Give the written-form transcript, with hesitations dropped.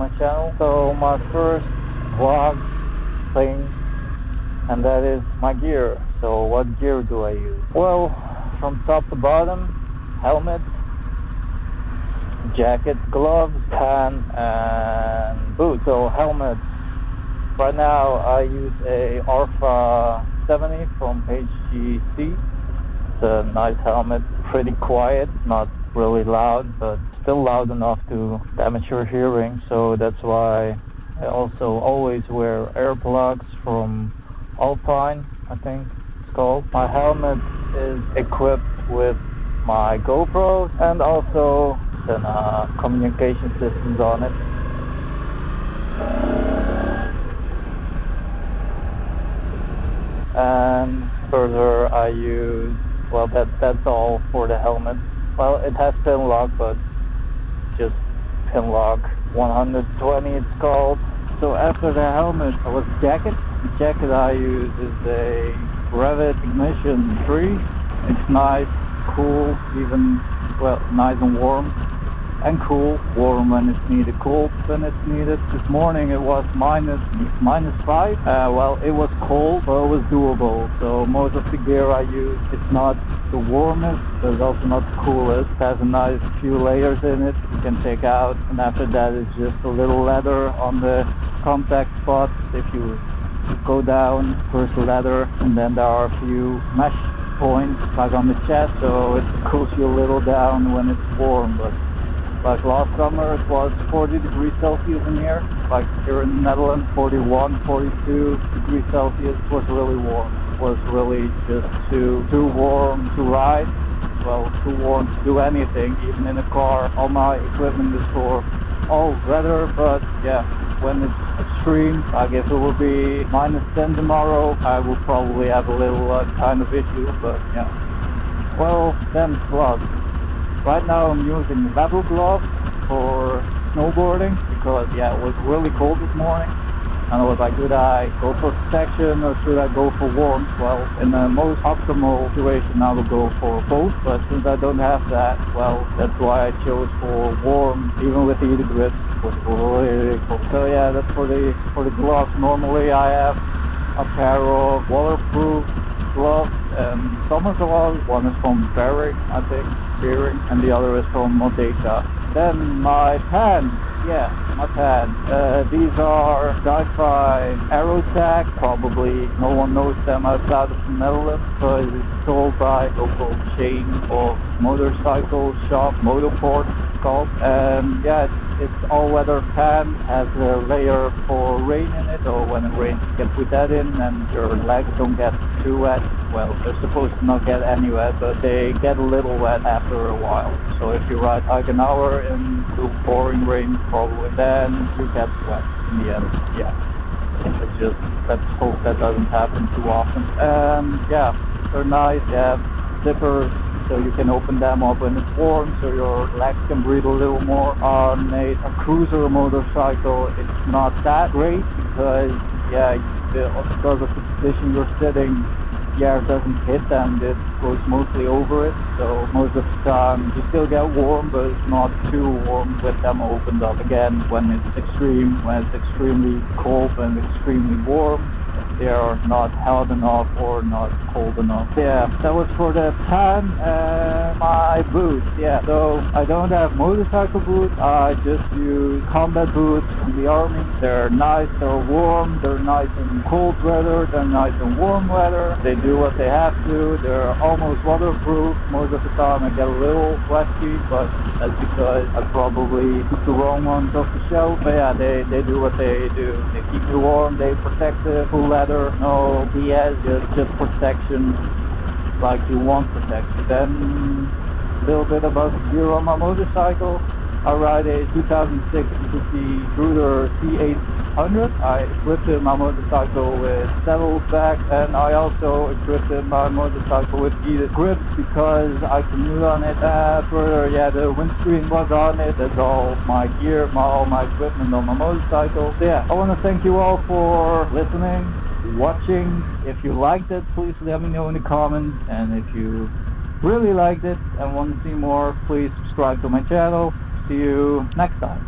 my channel. So my first vlog thing, and that is my gear. So what gear do I use? Well, from top to bottom, helmet, jacket, gloves, pants, and boots. So helmets. Right now I use a Alpha 70 from HGC. It's a nice helmet, pretty quiet, not really loud, but still loud enough to damage your hearing. So that's why I also always wear earplugs from Alpine, I think it's called. My helmet is equipped with my GoPro and also some communication systems on it. And further I use, well, that's all for the helmet. Well, it has pin lock, but just pin lock 120 it's called. So after the helmet was jacket. The jacket I use is a Revit Ignition 3. It's nice, cool, even, well, nice and warm. And cool, warm when it's needed, cold when it's needed. This morning it was minus 5. Well, it was cold, but it was doable. So most of the gear I use, it's not the warmest, but it's also not the coolest. It has a nice few layers in it you can take out, and after that it's just a little leather on the contact spots. If you go down, first leather, and then there are a few mesh points like on the chest, so it cools you a little down when it's warm. But like last summer it was 40 degrees Celsius in here, like here in the Netherlands, 41, 42 degrees Celsius. It was really warm. It was really just too warm to ride, well, too warm to do anything, even in a car. All my equipment is for all weather, but yeah, when it's extreme, like if it will be minus 10 tomorrow, I will probably have a little kind of issue, but yeah. Well, then gloves. Right now I'm using leather gloves for snowboarding because yeah, it was really cold this morning. And I was like, should I go for protection or should I go for warmth? Well, in the most optimal situation I will go for both, but since I don't have that, well, that's why I chose for warm, even with the heated grips. It was really cold. So yeah, that's for the gloves. Normally I have a pair of waterproof gloves and summer gloves. One is from Barry, I think, Bearing, and the other is from Modeka. Then my pants, yeah, my pants. These are Sci-Fi Aerotag. Probably no one knows them outside of the Netherlands because it's sold by a local chain of motorcycle shop, Motorport it's called. And yeah, it's all-weather pants, has a layer for rain in it, or when it rains you can put that in and your legs don't get too wet. Well, they're supposed to not get any wet, but they get a little wet after a while. So if you ride like an hour in the pouring rain, probably, then you get wet in the end. Yeah, it's just, let's hope that doesn't happen too often. And yeah, they're nice. They have zippers, so you can open them up when it's warm, so your legs can breathe a little more. On a cruiser motorcycle, it's not that great because yeah, because of the position you're sitting, the air doesn't hit them, it goes mostly over it, so most of the time you still get warm, but it's not too warm with them opened up. Again, when it's extremely cold and extremely warm, they are not hot enough or not cold enough. Yeah, that was for the pants and my boots. Yeah, so I don't have motorcycle boots, I just use combat boots from the army. They're nice, they're warm, they're nice in cold weather, they're nice in warm weather. They do what they have to, they're almost waterproof. Most of the time I get a little wet feet, but that's because I probably took the wrong ones off the shelf. But yeah, they do what they do. They keep me warm, they protect the full leather, no BS, just protection like you want protection. Then a little bit about the gear on my motorcycle. I ride a 2006 Suzuki Cruiser C800. I equipped my motorcycle with saddlebags, and I also equipped my motorcycle with heated grips because I commute on it. Further, yeah, the windscreen was on it. That's all my gear, all my equipment on my motorcycle. So yeah, I want to thank you all for listening, watching. If you liked it, please let me know in the comments, and if you really liked it and want to see more, please subscribe to my channel. See you next time.